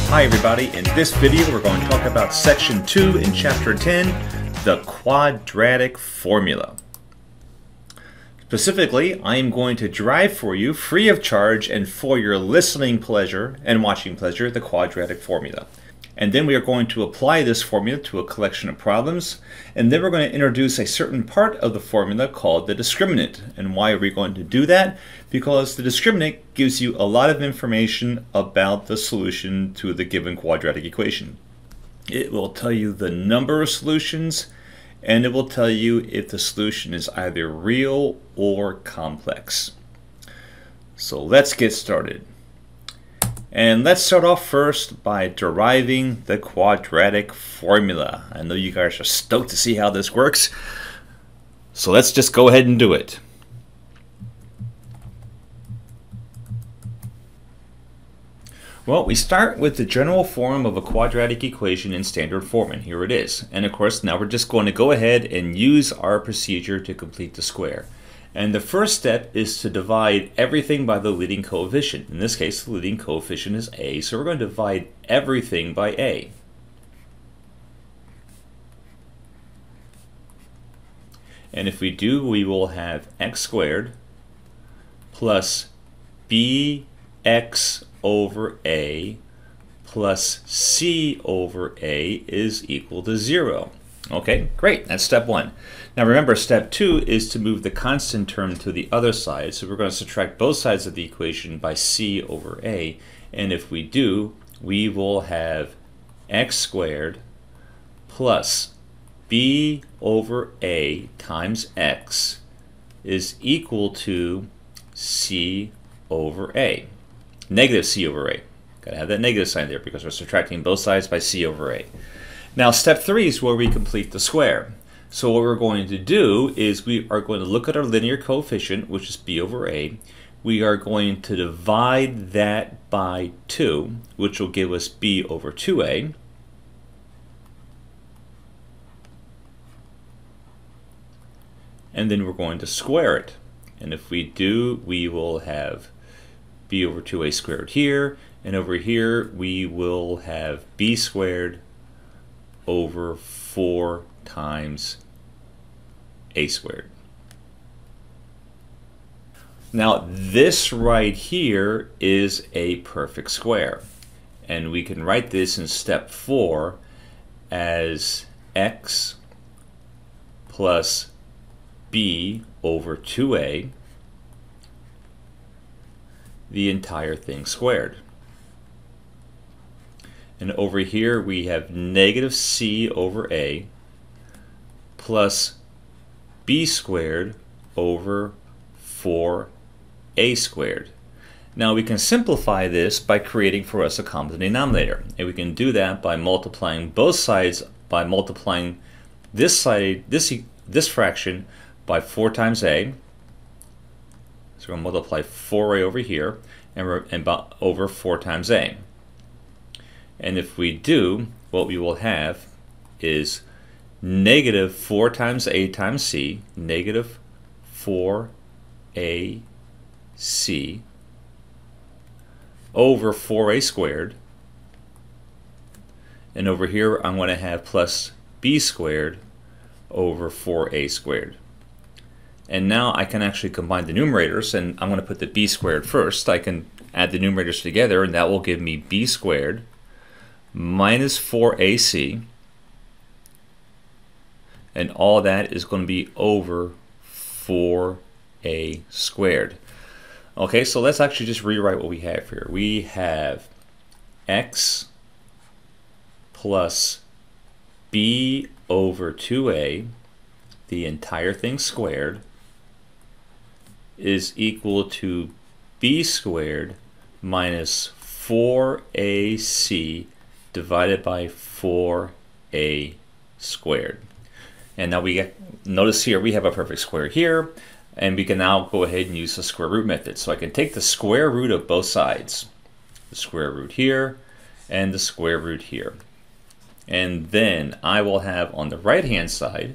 Hi everybody, in this video we're going to talk about section 2 in chapter 10, the quadratic formula. Specifically, I am going to derive for you, free of charge and for your listening pleasure and watching pleasure, the quadratic formula. And then we are going to apply this formula to a collection of problems, and then we're going to introduce a certain part of the formula called the discriminant. And why are we going to do that? Because the discriminant gives you a lot of information about the solution to the given quadratic equation. It will tell you the number of solutions, and it will tell you if the solution is either real or complex. So let's get started. And let's start off first by deriving the quadratic formula. I know you guys are stoked to see how this works, so let's just go ahead and do it. Well, we start with the general form of a quadratic equation in standard form, and here it is. And of course, now we're just going to go ahead and use our procedure to complete the square. And the first step is to divide everything by the leading coefficient. In this case, the leading coefficient is a, so we're going to divide everything by a. And if we do, we will have x squared plus bx over a plus c over a is equal to 0. Okay, great. That's step 1. Now remember, step 2 is to move the constant term to the other side. So we're going to subtract both sides of the equation by c over a. And if we do, we will have x squared plus b over a times x is equal to c over a. Negative c over a. Got to have that negative sign there because we're subtracting both sides by c over a. Now step 3 is where we complete the square. So what we're going to do is we are going to look at our linear coefficient, which is b over a. We are going to divide that by 2, which will give us b over 2a. And then we're going to square it. And if we do, we will have b over 2a squared here. And over here, we will have b squared over 4 times a squared. Now this right here is a perfect square, and we can write this in step 4 as x plus b over 2a, the entire thing squared. And over here we have negative c over a plus b squared over 4a squared. Now we can simplify this by creating for us a common denominator. And we can do that by multiplying both sides, by multiplying this side, this fraction by 4 times a. So we're going to multiply 4a over here and over 4 times a. And if we do, what we will have is negative 4 times a times c, negative 4ac over 4a squared. And over here I'm going to have plus b squared over 4a squared. And now I can actually combine the numerators, and I'm going to put the b squared first. I can add the numerators together, and that will give me b squared minus 4ac, and all that is going to be over 4a squared. Okay, so let's actually just rewrite what we have here. We have x plus b over 2a, the entire thing squared, is equal to b squared minus 4ac divided by 4a squared. And now we get, notice here we have a perfect square here, and we can now go ahead and use the square root method. So I can take the square root of both sides, the square root here and the square root here. And then I will have on the right hand side,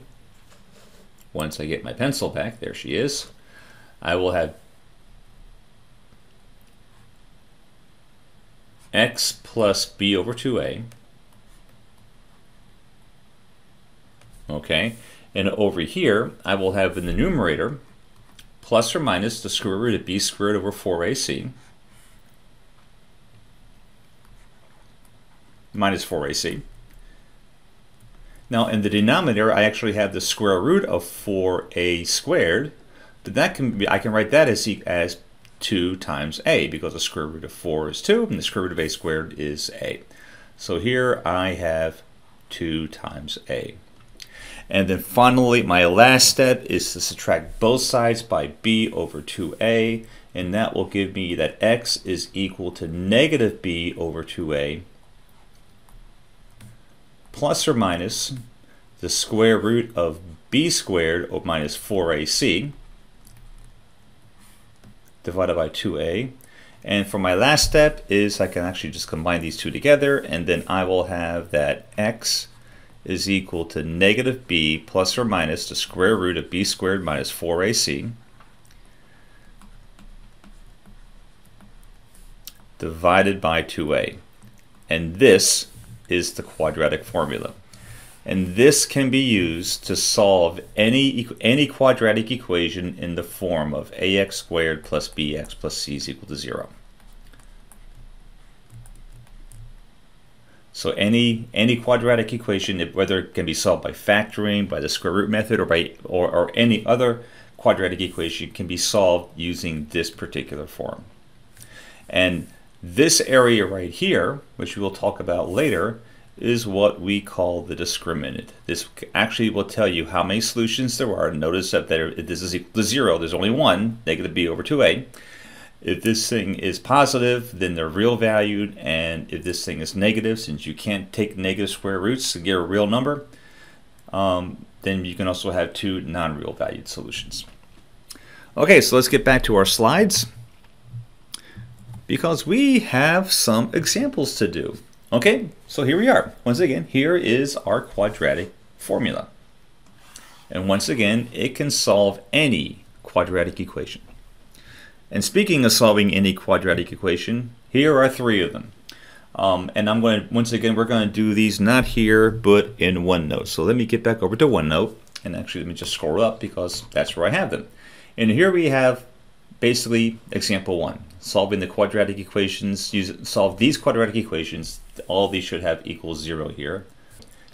once I get my pencil back, there she is, I will have x plus b over 2a. Okay, and over here, I will have in the numerator plus or minus the square root of b squared over 4ac minus 4ac. Now in the denominator, I actually have the square root of 4a squared, but that can be, I can write that as 2 times a, because the square root of 4 is 2 and the square root of a squared is a. So here I have 2 times a. And then finally, my last step is to subtract both sides by b over 2a, and that will give me that x is equal to negative b over 2a plus or minus the square root of b squared minus 4ac divided by 2a. And for my last step is I can actually just combine these two together, and then I will have that x is equal to negative b plus or minus the square root of b squared minus 4ac divided by 2a. And this is the quadratic formula. And this can be used to solve any quadratic equation in the form of ax squared plus bx plus c is equal to 0. So any quadratic equation, whether it can be solved by factoring, by the square root method, or any other quadratic equation, can be solved using this particular form. And this area right here, which we will talk about later, is what we call the discriminant. This actually will tell you how many solutions there are. Notice that this is equal to 0. There's only one, negative b over 2a. If this thing is positive, then they're real valued, and if this thing is negative, since you can't take negative square roots to get a real number, then you can also have two non-real valued solutions. Okay, so let's get back to our slides, because we have some examples to do. Okay, so here we are. Once again, here is our quadratic formula. And once again, it can solve any quadratic equation. And speaking of solving any quadratic equation, here are 3 of them. And I'm going to, once again, we're going to do these not here, but in OneNote. So let me get back over to OneNote, and actually let me just scroll up because that's where I have them. And here we have basically example 1, solving the quadratic equations. Solve these quadratic equations. All these should have equals 0 here,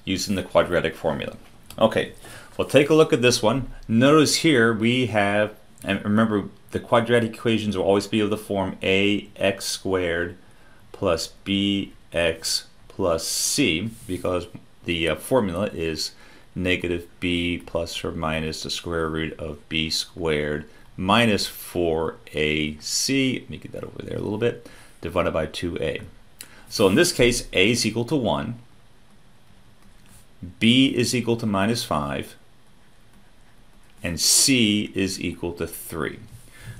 using the quadratic formula. Okay, well, take a look at this one. Notice here we have, and remember, the quadratic equations will always be of the form ax squared plus bx plus c, because the formula is negative b plus or minus the square root of b squared minus 4ac, let me get that over there a little bit, divided by 2a. So in this case, a is equal to 1, b is equal to minus 5, and c is equal to 3.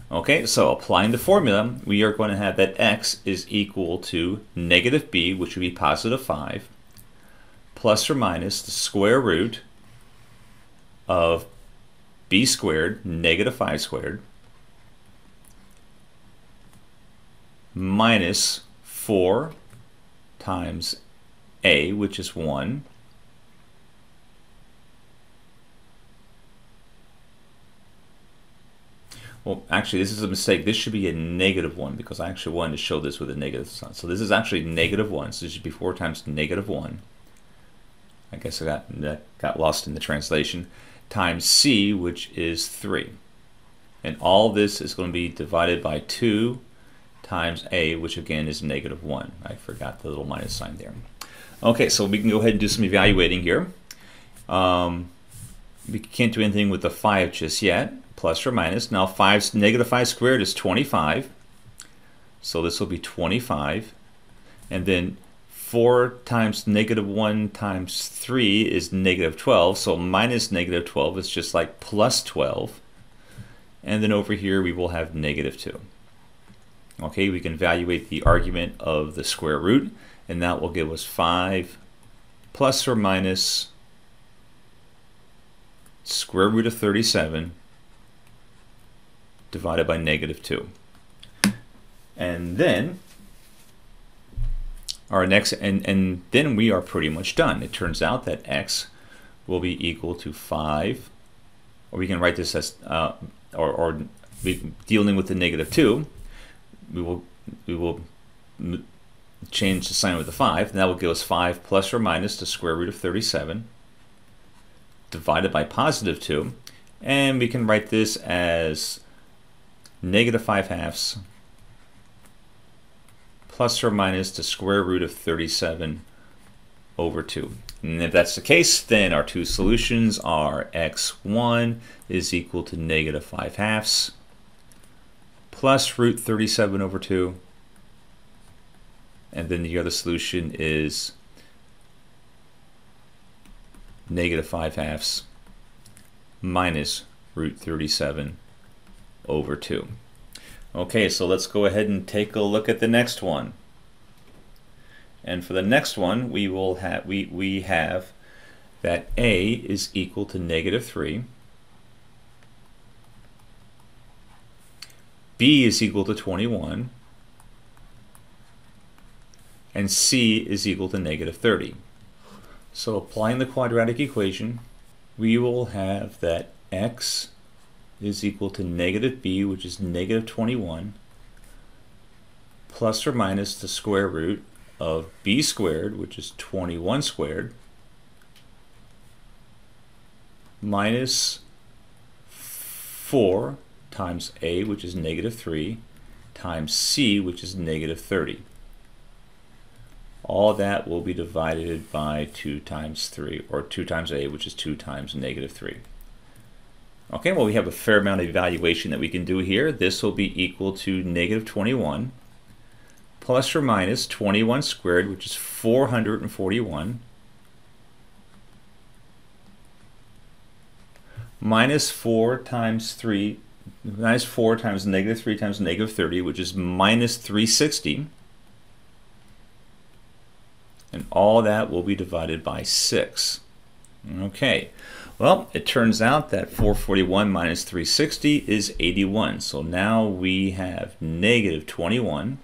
Okay, so applying the formula, we are going to have that x is equal to negative b, which would be positive 5, plus or minus the square root of b squared, negative 5 squared, minus 4 times a, which is 1, well, actually, this is a mistake. This should be a negative 1, because I actually wanted to show this with a negative sign. So this is actually negative 1. So this should be 4 times negative 1. I guess that got lost in the translation. Times c, which is 3. And all this is going to be divided by 2 times a, which again is negative 1. I forgot the little minus sign there. Okay, so we can go ahead and do some evaluating here. We can't do anything with the 5 just yet. Plus or minus. Now negative 5 squared is 25. So this will be 25. And then 4 times negative 1 times 3 is negative 12. So minus negative 12 is just like plus 12. And then over here we will have negative 2. Okay, we can evaluate the argument of the square root, and that will give us 5 plus or minus square root of 37 divided by negative 2. And then our next, and then we are pretty much done. It turns out that x will be equal to 5, or we can write this as, or dealing with the -2, we will change the sign with the 5, and that will give us 5 plus or minus the square root of 37 divided by +2, and we can write this as -5/2 plus or minus the square root of 37 over 2. And if that's the case, then our two solutions are x1 is equal to -5/2 plus root 37 over 2. And then the other solution is -5/2 minus root 37 over 2. Okay, so let's go ahead and take a look at the next one. And for the next one, we will have we have that a is equal to -3, b is equal to 21, and c is equal to -30. So applying the quadratic equation, we will have that x is equal to -b, which is -21, plus or minus the square root of b squared, which is 21 squared, minus 4 times a, which is -3, times c, which is -30. All that will be divided by 2 times 3, or 2 times a, which is 2 times -3. Okay, well, we have a fair amount of evaluation that we can do here. This will be equal to -21 plus or minus 21 squared, which is 441, minus 4 times 3, minus 4 times -3 times -30, which is minus 360. And all that will be divided by 6. Okay, well, it turns out that 441 minus 360 is 81. So now we have -21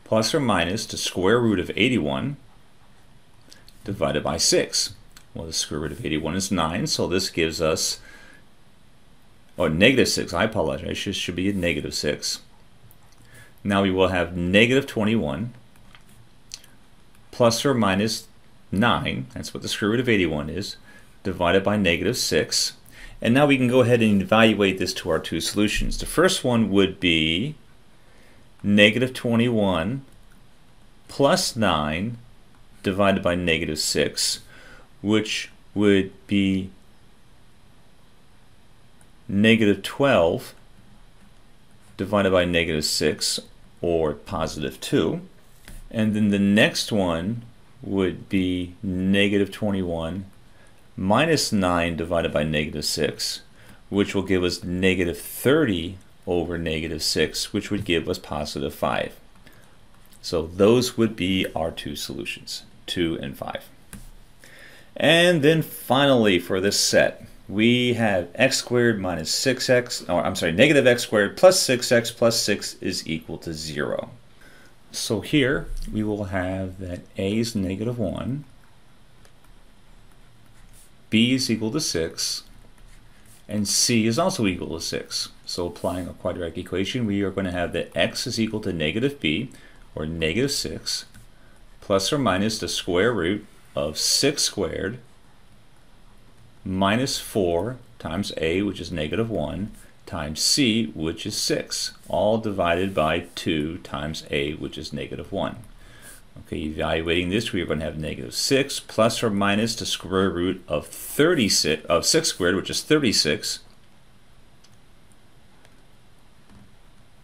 plus or minus the square root of 81 divided by 6. Well, the square root of 81 is 9, so this gives us, oh, -6, I apologize, it should be a -6. Now we will have -21 plus or minus 9, that's what the square root of 81 is, divided by -6. And now we can go ahead and evaluate this to our two solutions. The first one would be -21 plus 9 divided by -6, which would be -12 divided by -6, or +2. And then the next one would be -21 minus 9 divided by -6, which will give us -30 over -6, which would give us +5. So those would be our two solutions, 2 and 5. And then finally for this set, we have x squared minus 6x, or I'm sorry, -x squared plus 6x plus 6 is equal to 0. So here we will have that a is -1, b is equal to 6, and c is also equal to 6. So applying a quadratic equation, we are going to have that x is equal to -b, or -6, plus or minus the square root of 6 squared minus 4 times a, which is -1, times c, which is 6, all divided by 2 times a, which is -1. Okay, evaluating this, we are going to have -6 plus or minus the square root of 6 squared, which is 36,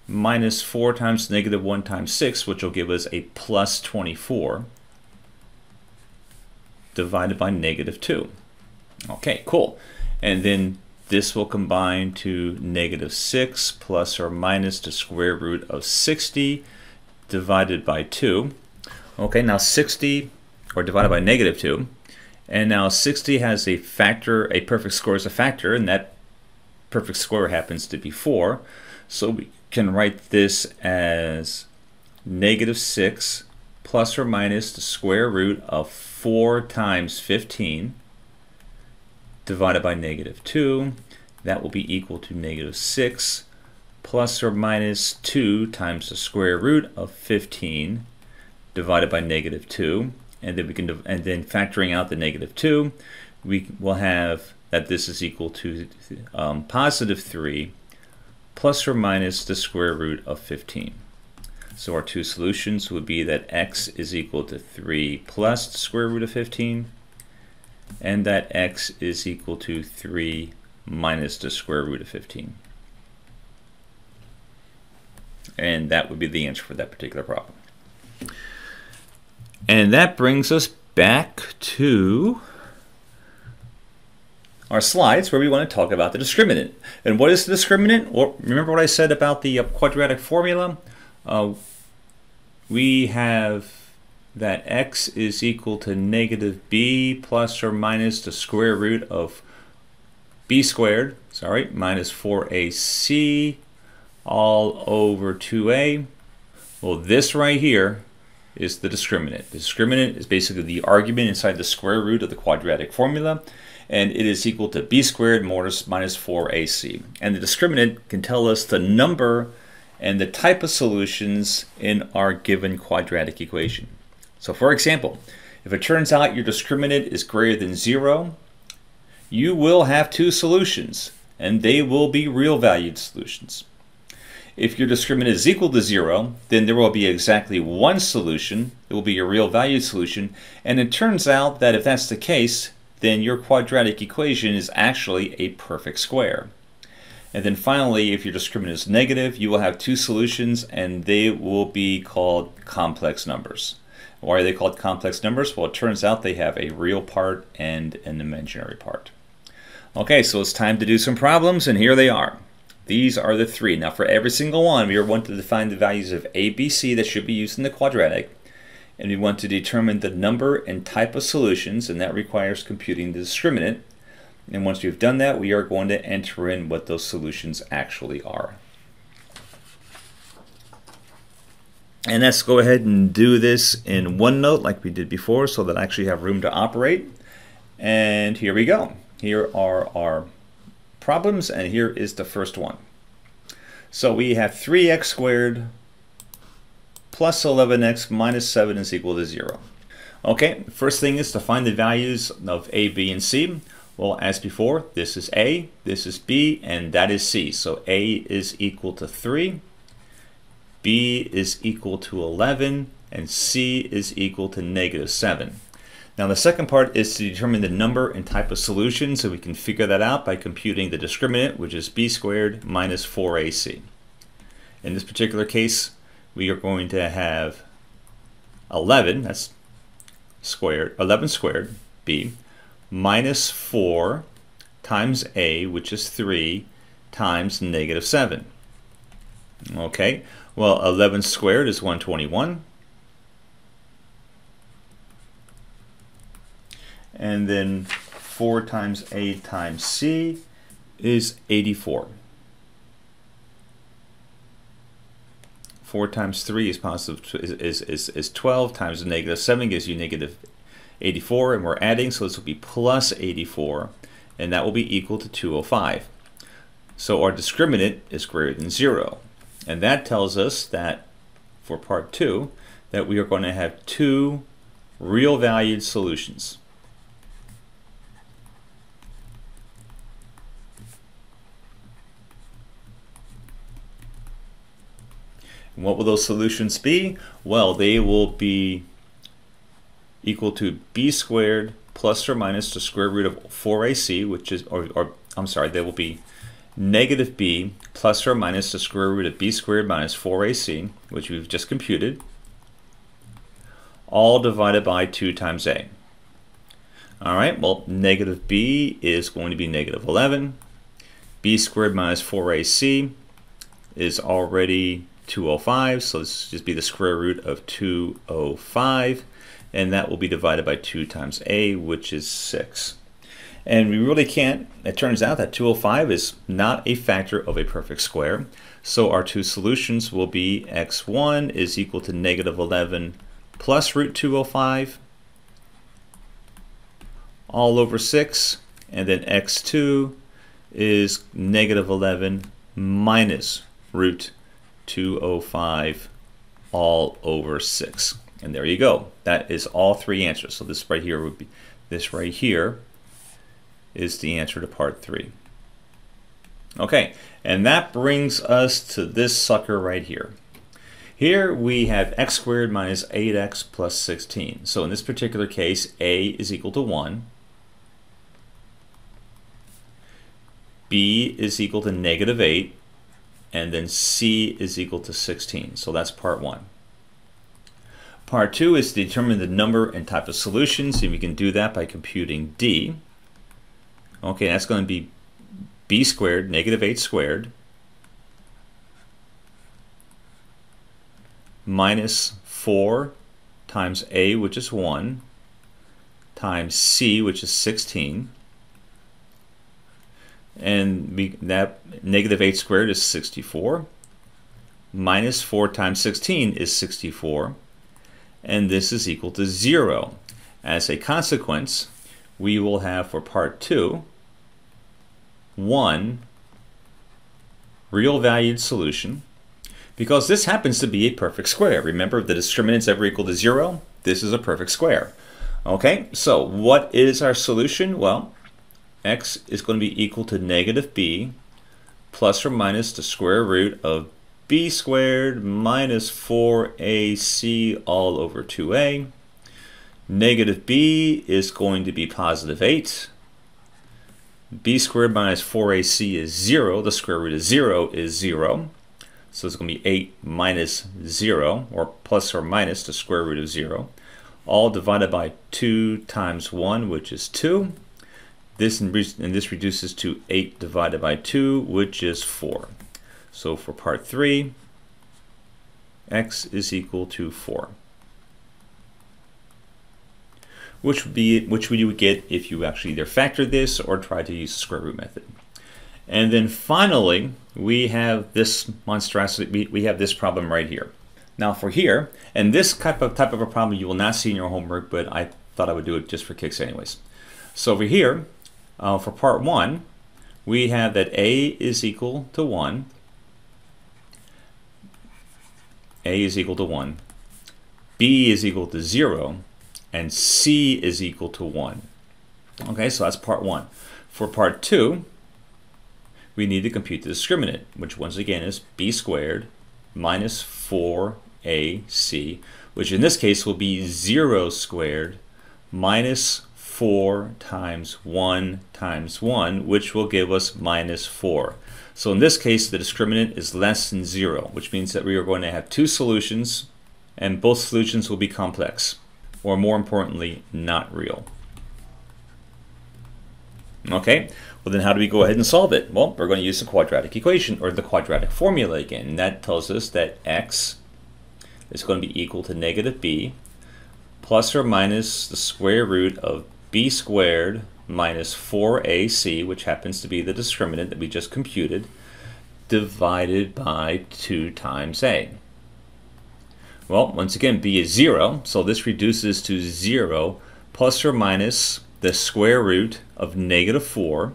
minus 4 times -1 times 6, which will give us a plus 24, divided by -2. Okay, cool. And then this will combine to -6 plus or minus the square root of 60 divided by 2. Okay, now 60, or divided by -2, and now 60 has a factor, a perfect score as a factor, and that perfect score happens to be 4. So we can write this as -6 plus or minus the square root of 4 times 15 divided by negative 2. That will be equal to negative 6 plus or minus 2 times the square root of 15 divided by negative 2. And then factoring out the negative 2, we will have that this is equal to positive 3 plus or minus the square root of 15. So our two solutions would be that x is equal to 3 plus the square root of 15, and that x is equal to 3 minus the square root of 15. And that would be the answer for that particular problem. And that brings us back to our slides where we want to talk about the discriminant. And what is the discriminant? Well, remember what I said about the quadratic formula? We have that x is equal to negative b plus or minus the square root of b squared, minus 4ac all over 2a. Well, this right here is the discriminant. The discriminant is basically the argument inside the square root of the quadratic formula, and it is equal to b squared minus 4ac. And the discriminant can tell us the number and the type of solutions in our given quadratic equation. So for example, if it turns out your discriminant is greater than 0, you will have two solutions, and they will be real valued solutions. If your discriminant is equal to 0, then there will be exactly one solution. It will be a real valued solution. And it turns out that if that's the case, then your quadratic equation is actually a perfect square. And then finally, if your discriminant is negative, you will have two solutions, and they will be called complex numbers. Why are they called complex numbers? Well, it turns out they have a real part and an imaginary part. Okay, so it's time to do some problems, and here they are. These are the three. Now for every single one, we want to define the values of a, b, c that should be used in the quadratic. And we want to determine the number and type of solutions, and that requires computing the discriminant. And once we've done that, we are going to enter in what those solutions actually are. And let's go ahead and do this in OneNote like we did before so that I actually have room to operate. And here we go. Here are our problems, and here is the first one. So we have 3x squared plus 11x minus 7 is equal to 0. Okay, first thing is to find the values of a, b, and c. Well, as before, this is a, this is b, and that is c. So a is equal to 3, b is equal to 11, and c is equal to negative 7. Now the second part is to determine the number and type of solution, so we can figure that out by computing the discriminant, which is b squared minus 4ac. In this particular case, we are going to have 11, that's squared, 11 squared, b, minus 4 times a, which is 3, times negative 7. Okay, well 11 squared is 121. And then 4 times a times c is 84. 4 times 3 is is 12 times the negative 7 gives you negative 84, and we're adding, so this will be plus 84, and that will be equal to 205. So our discriminant is greater than 0, and that tells us that for part 2 that we are going to have two real valued solutions. And what will those solutions be? Well, they will be equal to b squared plus or minus the square root of 4ac, which is, I'm sorry, they will be negative b plus or minus the square root of b squared minus 4ac, which we've just computed, all divided by 2 times a. All right, well, negative b is going to be negative 11. B squared minus 4ac is already 205, so this will just be the square root of 205, and that will be divided by 2 times a, which is 6. And we really can't, it turns out that 205 is not a factor of a perfect square, so our two solutions will be x1 is equal to negative 11 plus root 205 all over 6, and then x2 is negative 11 minus root 205 all over 6. And there you go. That is all three answers. So this right here would be, this right here is the answer to part 3. Okay, and that brings us to this sucker right here. Here we have x squared minus 8x plus 16. So in this particular case, a is equal to 1. B is equal to negative 8. And then C is equal to 16. So that's part 1. Part 2 is to determine the number and type of solutions. And we can do that by computing D. Okay, that's going to be b squared, negative 8 squared, minus 4 times a, which is 1, times c, which is 16. And that negative 8 squared is 64. Minus 4 times 16 is 64. And this is equal to 0. As a consequence, we will have for part 2, 1 real valued solution, because this happens to be a perfect square. Remember, if the discriminant's ever equal to 0, this is a perfect square. Okay, so what is our solution? Well, x is going to be equal to negative b plus or minus the square root of b squared minus 4ac all over 2a. Negative b is going to be positive 8. B squared minus 4ac is 0. The square root of 0 is 0. So it's going to be 8 minus 0, or plus or minus the square root of 0. All divided by 2 times 1, which is 2. This reduces to 8 divided by 2, which is 4. So for part 3, x is equal to 4. Which you would get if you actually either factor this or try to use the square root method. And then finally, we have this monstrosity. We have this problem right here. Now for here, and this type of a problem you will not see in your homework, but I thought I would do it just for kicks anyways. So over here, for part 1, we have that a is equal to 1. A is equal to 1. B is equal to 0. And C is equal to 1. Okay, so that's part 1. For part 2, we need to compute the discriminant, which once again is b squared minus 4ac, which in this case will be 0 squared minus 4 times 1 times 1, which will give us minus 4. So in this case, the discriminant is less than 0, which means that we are going to have two solutions, and both solutions will be complex, or more importantly, not real. Okay, well then how do we go ahead and solve it? Well, we're going to use the quadratic equation, or the quadratic formula again. And that tells us that x is going to be equal to negative b plus or minus the square root of b squared minus 4ac, which happens to be the discriminant that we just computed, divided by 2 times a. Well, once again, b is 0, so this reduces to 0 plus or minus the square root of negative 4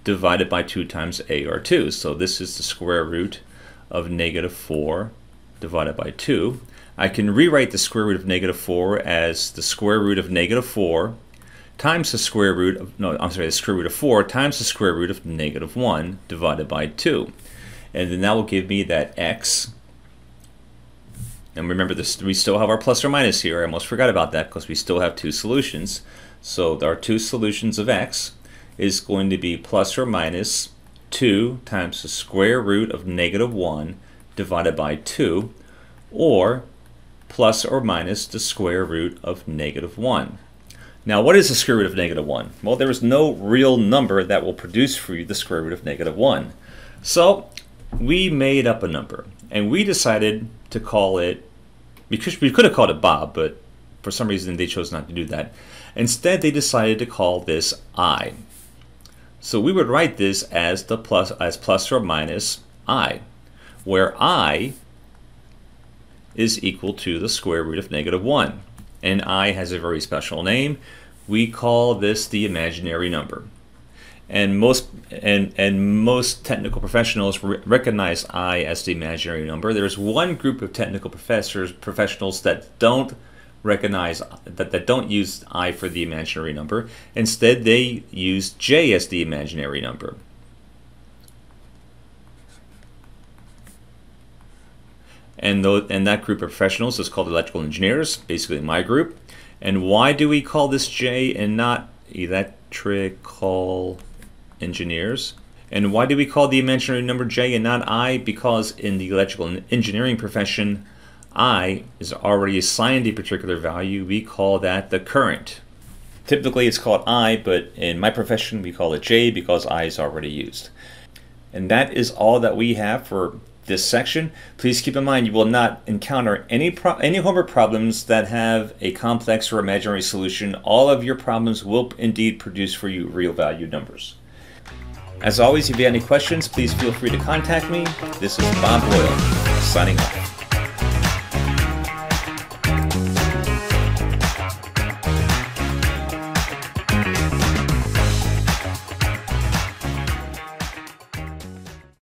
divided by 2 times a, or 2. So this is the square root of negative 4 divided by 2. I can rewrite the square root of negative 4 as the square root of negative 4 times the square root of, the square root of 4 times the square root of negative 1 divided by 2. And then that will give me that x. And remember, this, we still have our plus or minus here. I almost forgot about that because we still have two solutions. So our two solutions of x is going to be plus or minus 2 times the square root of negative 1 divided by 2, or plus or minus the square root of negative 1. Now, what is the square root of negative 1? Well, there is no real number that will produce for you the square root of negative 1. So we made up a number, and we decided to call it, because we could have called it Bob, but for some reason they chose not to do that. Instead, they decided to call this I. So we would write this as plus or minus I, where I is equal to the square root of -1. And I has a very special name. We call this the imaginary number. And most technical professionals recognize I as the imaginary number. There's one group of technical professionals that don't recognize that don't use I for the imaginary number. Instead, they use J as the imaginary number. And that group of professionals is called electrical engineers, basically my group. And why do we call this J and not electrical engineers? And why do we call the imaginary number J and not I? Because in the electrical engineering profession, I is already assigned a particular value. We call that the current. Typically it's called I, but in my profession we call it J because I is already used. And that is all that we have for this section. Please keep in mind you will not encounter any homework problems that have a complex or imaginary solution. All of your problems will indeed produce for you real value numbers. As always, if you have any questions, please feel free to contact me. This is Bob Boyle, signing off.